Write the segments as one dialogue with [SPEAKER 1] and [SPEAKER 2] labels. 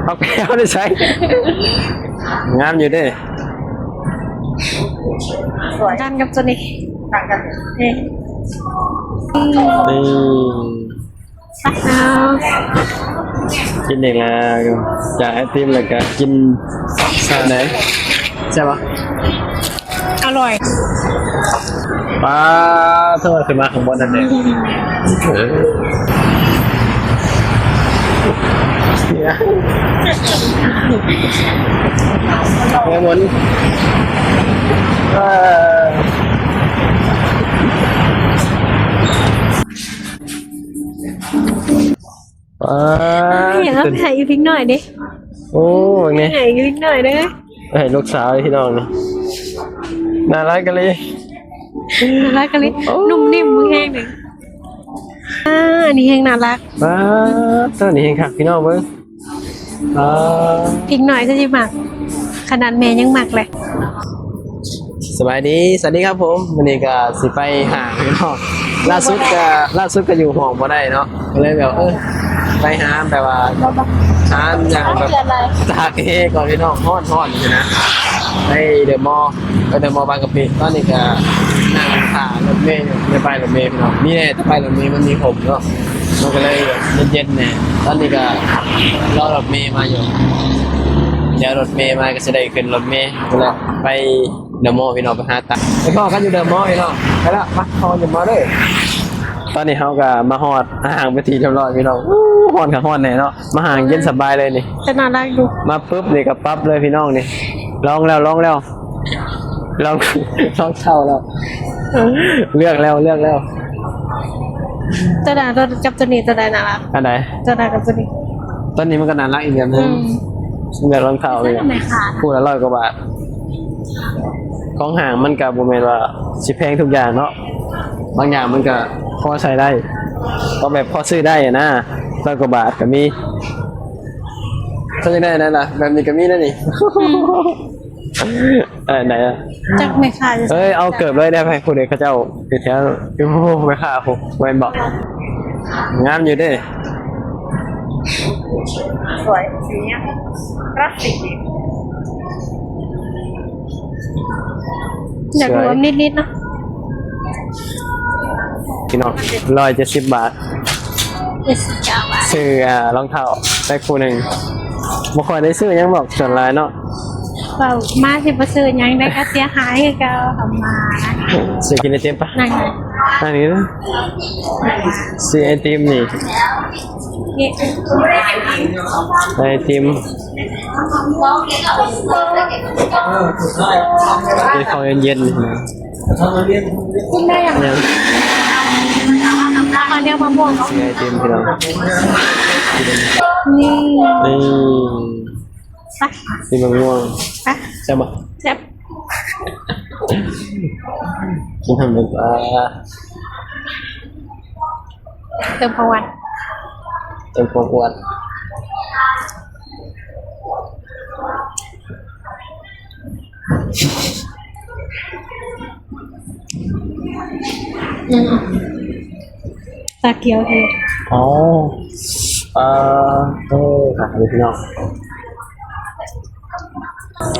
[SPEAKER 1] เอาแก้วได้ใช้งามอยู่เด้
[SPEAKER 2] สวยกันกับตัวนี้ต่างกัน
[SPEAKER 1] นี่
[SPEAKER 2] นี่
[SPEAKER 1] กินเองแล้วจากไอติมแล้วก็กินซาไหนใช่ปะ
[SPEAKER 2] อร่อย
[SPEAKER 1] ป้าเท่าขึ้นมาข้างบนนั่นเองเนี่ยเมื่อวัน
[SPEAKER 2] อยากให้อีพิกหน่อยดิ
[SPEAKER 1] โอ้ยนี่
[SPEAKER 2] ให้อีพิกหน่อยได้ไหม
[SPEAKER 1] ให้ลูกสาวที่น้องนี่น่ารักกันเลย
[SPEAKER 2] น่ารักกันเลยนุ่มนิ่มมือแห้งหนึ่งอันนี้แห้งน่ารัก
[SPEAKER 1] ป้าตัวนี้เองค่ะพี่น้องเบิ้ง
[SPEAKER 2] พิกหน่อยก็จะหมักขนาดแม่ยังหมักเลย
[SPEAKER 1] สบายดีสวัสดีครับผมวันนี้ก็สิไปหาพี่น้องล่าสุดก็อยู่ห้องบ่ได้เนาะก็เลยแบบไปหาแบบว่าหาอย่างแบบตากเอก่อนพี่น้องฮ้อนอยู่นะไปเดอะมอลล์บางกะปิตอนนี้ก็นั่งถ่ารถเมล์อยู่ไม่ไปรถเมล์พี่น้องมีแน่ถ้าไปรถเมล์มันมีผมเนาะมันก็เลยเย็นๆแน่ตอนนี้ก็รอรถเมล์มาอยู่เดี๋ยวรถเมล์มาก็จะได้ขึ้นรถเมล์แล้วไปเดอะมอลล์พี่น้องไปหาตังค์ไปพ่อกันอยู่เดอะมอลล์พี่น้องไปละมาพอเดอะมอลล์เลยตอนนี้เขาก็มาฮอดห่างไปทีเรียบร้อยพี่น้องฮอดกับฮอดแน่เนาะมาห่างเย็นสบายเลยนี่
[SPEAKER 2] จะน่ารักดู
[SPEAKER 1] มาปุ๊บนี่ก็ปั๊บเลยพี่น้องนี่ลองแล้วลองเช่าแล้วเลือกแล้ว
[SPEAKER 2] จะด่ากับตัวนี้จะได้น่ารัก
[SPEAKER 1] อันไหน
[SPEAKER 2] จะด่ากับตัวนี้
[SPEAKER 1] ตอนนี้มันก็น่ารักอีกอย่างนึงเลือกรองเท้าเลย
[SPEAKER 2] ทำไมขาด
[SPEAKER 1] คู่ละ100 กว่าบาทของห่างมันกับโมเมนต์ว่าสิแพงทุกอย่างเนาะบางอย่างมันก็พอใช้ได้ก็แบบพอซื้อได้นะ100 กว่าบาทก็มีถ้าจะได้นั่นล่ะแบบนี้ก็มีนั่นนี่ไหนอ่ะ
[SPEAKER 2] จักไม่ขาด
[SPEAKER 1] เอาเกิดเลยได้ไหมคุณเด็กเขาเจ้าคือแถวคือไม่ฆ่าผมเว้นบอกงามอยู่เด้
[SPEAKER 2] สวยสีเนี้ยรักสีอยากรวมนิดๆเนาะ
[SPEAKER 1] พี่น้อง170 บาท
[SPEAKER 2] 29 บาท
[SPEAKER 1] ซื้อรองเท้าได้คู่หนึ่งบ่ค่อยได้ซื้อยังบอกส่วนหลายเนาะ
[SPEAKER 2] เปล่ามาที่ประซื้อยังได้ก็เสียหายก็ทำมา
[SPEAKER 1] ซื้อกินไอติมปะ
[SPEAKER 2] นั่นไง
[SPEAKER 1] อันนี้นะซื้อไอติมนี่
[SPEAKER 2] นี่
[SPEAKER 1] ไอติมกินข้าวเย็นๆ
[SPEAKER 2] กินได้ยัง
[SPEAKER 1] ยัง
[SPEAKER 2] ตอนเดียวมะม่วง
[SPEAKER 1] ซื้อไอติมพี่น้อง
[SPEAKER 2] นี่
[SPEAKER 1] นี่
[SPEAKER 2] ไป
[SPEAKER 1] สีมะม่วง
[SPEAKER 2] ไป
[SPEAKER 1] ใช่ปะ
[SPEAKER 2] แซ่บ
[SPEAKER 1] กินทำแบบ
[SPEAKER 2] เติมประวัติ
[SPEAKER 1] เต็มความอวด
[SPEAKER 2] ตาเกียวเอง
[SPEAKER 1] อ๋อค่ะพี่น้อง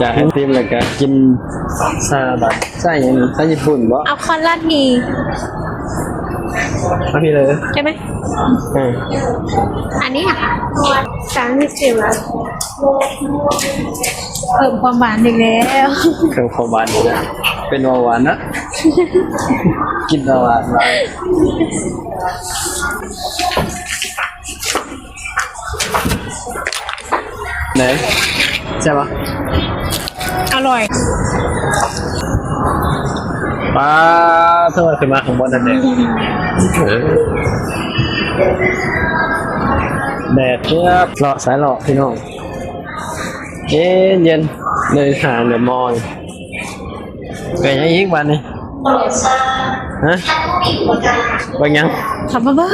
[SPEAKER 1] จากไอติมแล้วก็กินซาบะใช่ยังใช่ญี่ปุ่นบ่
[SPEAKER 2] เอาคอนลาดหมี
[SPEAKER 1] เอาพี่เลย
[SPEAKER 2] ใช่ไหม อันนี้อ่ะ30 แล้วเพิ่มความหวานอีกแล้ว
[SPEAKER 1] เครื่องความหวานนะเป็นหวานนะกินหวานไหนใช่ปะ
[SPEAKER 2] อร่อย
[SPEAKER 1] ป้าเท่าขึ้นมาข้างบนนั่นเองแดดเพื่อเลาะสายเลาะพี่น้องเย็นเลยหางเดือดมอยเป็นยังอีกวันนี้ฮะเป็นยัง
[SPEAKER 2] ขับมาเบิ้ง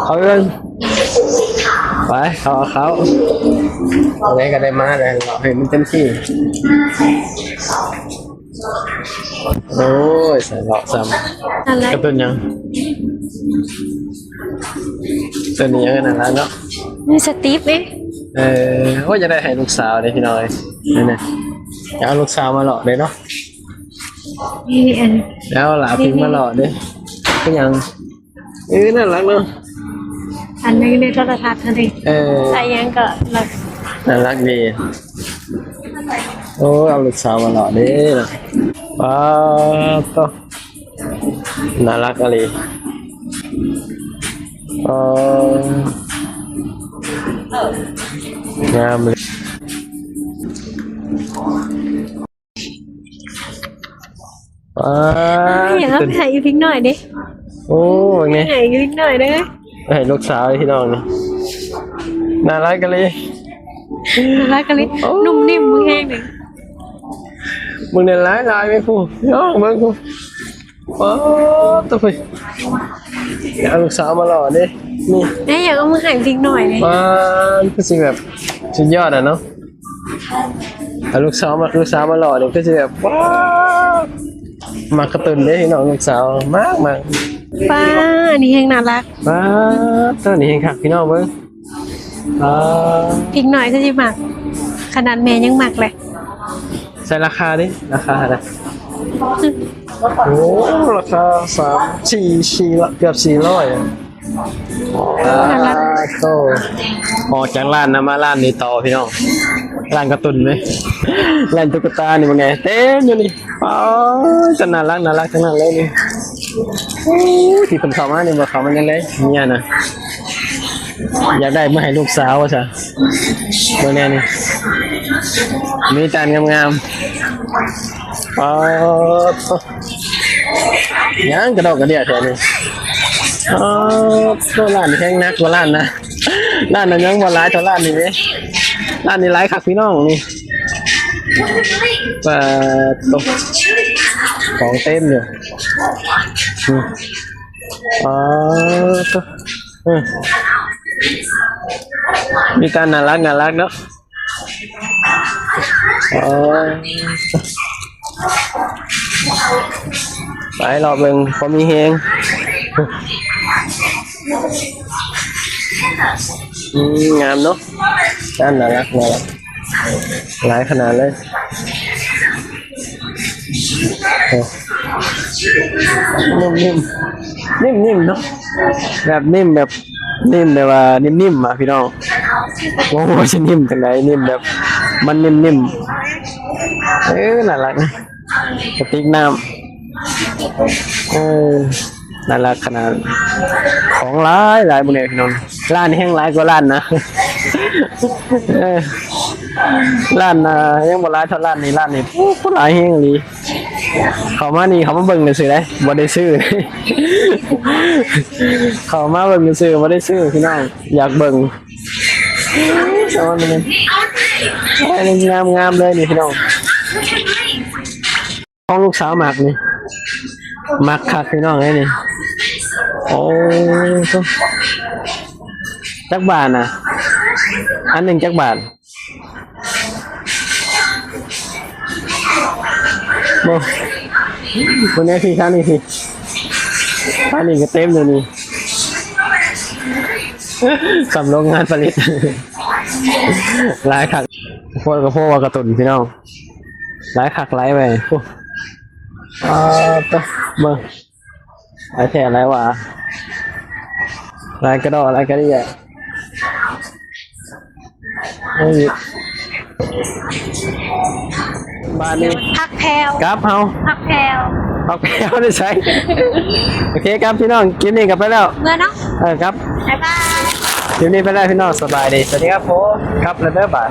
[SPEAKER 1] เขาเรื่องไปเขาอะไรก็ได้มาเลยเราเห็นมันเต็มที่โอ้ยใส่เลาะซ้
[SPEAKER 2] อะไร
[SPEAKER 1] ำกระตุ้นยังตัวนี้ยังไงนะเนาะ
[SPEAKER 2] นี่สตีฟไหม
[SPEAKER 1] ว่าจะได้ให้ลูกสาวเลยพี่น้อยนี่นะจะเอาลูกสาวมาหล่อเลยเนาะ
[SPEAKER 2] นี่อัน
[SPEAKER 1] แล้วหลาพิงมาหล่อดิก็ยังน่ารักเนาะ
[SPEAKER 2] อันนี้ในโทรทัศน์นั่นเองใส่ยังก็รัก
[SPEAKER 1] น่ารักดีโอ้เอาลูกสาวมาหล่อดินะว้าวก็น่ารักอะไรงามเลย
[SPEAKER 2] อยากให้ถ่ายอีกพิกหน่อยดิ
[SPEAKER 1] โอ้ยไง
[SPEAKER 2] ถ่ายอีกพิกหน่อยได้ไหม
[SPEAKER 1] ให้ลูกสาวที่น้องนี่น่ารักกันเลย
[SPEAKER 2] รักกันเลยนุ่มนิ่มมือแห้งหนึ่ง
[SPEAKER 1] มึงเนี่ยร้ายไม่พูดน้องมึงพูดโอ้ตัวไปเอาลูกสาวมาหล่อดินี่
[SPEAKER 2] นี่อยากเอามือถ่ายพิกหน่อยเลย
[SPEAKER 1] มันก็สิแบบสุดยอดอ่ะเนาะเอาลูกสาวมาหล่อเนี่ยก็จะแบบว้าวมากระตุ้นเลยพี่น้องลูกสาวมาก
[SPEAKER 2] ป้าอันนี้แห้งน่ารัก
[SPEAKER 1] ว้าวตัวนี้เองครับพี่น้องเบิ้ง
[SPEAKER 2] พิกหน่อยก็จะหมักขนาดแม่ยังหมักเลย
[SPEAKER 1] ใส่ราคาดิราคาอะไรโอ้ราคา400เกือบ400อ่ะโตออกจากร้านนะมาร้านนี้ต่อพี่น้องร้านการ์ตูนไหมร้านตุ๊กตานี่มันไงเต็มอยู่นี่อ๋อจะน่ารักทั้งนั้นเลยนี่ที่คนเข้ามานี่บอกเขามันยังไงเนี่ยนะอยากได้มาให้ลูกสาวใช่เมื่อนี้นี่มีจานงามๆอ๋อยังกระดอกกระเดี่ยแค่นี้อ๋อตัวร้านแข่งนักกว่าร้านนะร้านนั้นยังบ่ร้ายเท่าร้านนี้ไหมร้านนี้ร้ายคักพี่น้องนี่ตกของเต็มอยู่อ๋อตัวมีการน่ารักเนาะอ๋อไปรอเบิ่งพอมีเฮงงามเนาะด้านน่ารักหลายขนาดเลยนิ่มเนาะแบบนิ่มแบบว่านิ่มอ่ะพี่น้องโอ้โหจะนิ่มกันไหนนิ่มแบบมันนิ่มน่ารักนะกระติกน้ำน่ารักขนาดของหลายบนเนี่ยพี่น้องร้านนี้แห้งหลายกว่าร้านนะร้านยังบ่หลายเท่าร้านนี้ผู้หลายแห้งเลยเขามาเบิ่งเลยสิได้บ่ได้ซื้อเขามาเบิ่งซื้อบ่ได้ซื้อพี่น้องอยากเบิ่งแต่ว่ามันงามเลยนี่พี่น้องของลูกสาวหมักนี่หมักคักพี่น้องนี่โอ้จักบาทนะอันหนึ่งจักบาทโอ้คนนี้พี่ท่านนี่พี่ท่านนี่ก็เต็มเลยนี่สำโรงงานผลิตหลายคักพวกกับพวกว่ากระตุนพี่น้องหลายคักหลายไปตัวเบิ่งหลายแถวหลายวะหลายกระดอกหลายกระดิ่งบ้านนี้
[SPEAKER 2] พักแพลว
[SPEAKER 1] ครับเฮา
[SPEAKER 2] พักแพลว
[SPEAKER 1] เอาไปเอาได้ใช้โอเคครับพี่น้องคลิปนี้กลับไปแล้ว
[SPEAKER 2] เมื่อเนาะ
[SPEAKER 1] ครับ
[SPEAKER 2] บ๊ายบาย
[SPEAKER 1] คลิปนี้ไปแล้วพี่น้องสบายดีสวัสดีครับผมครับแล้วเด้อบาท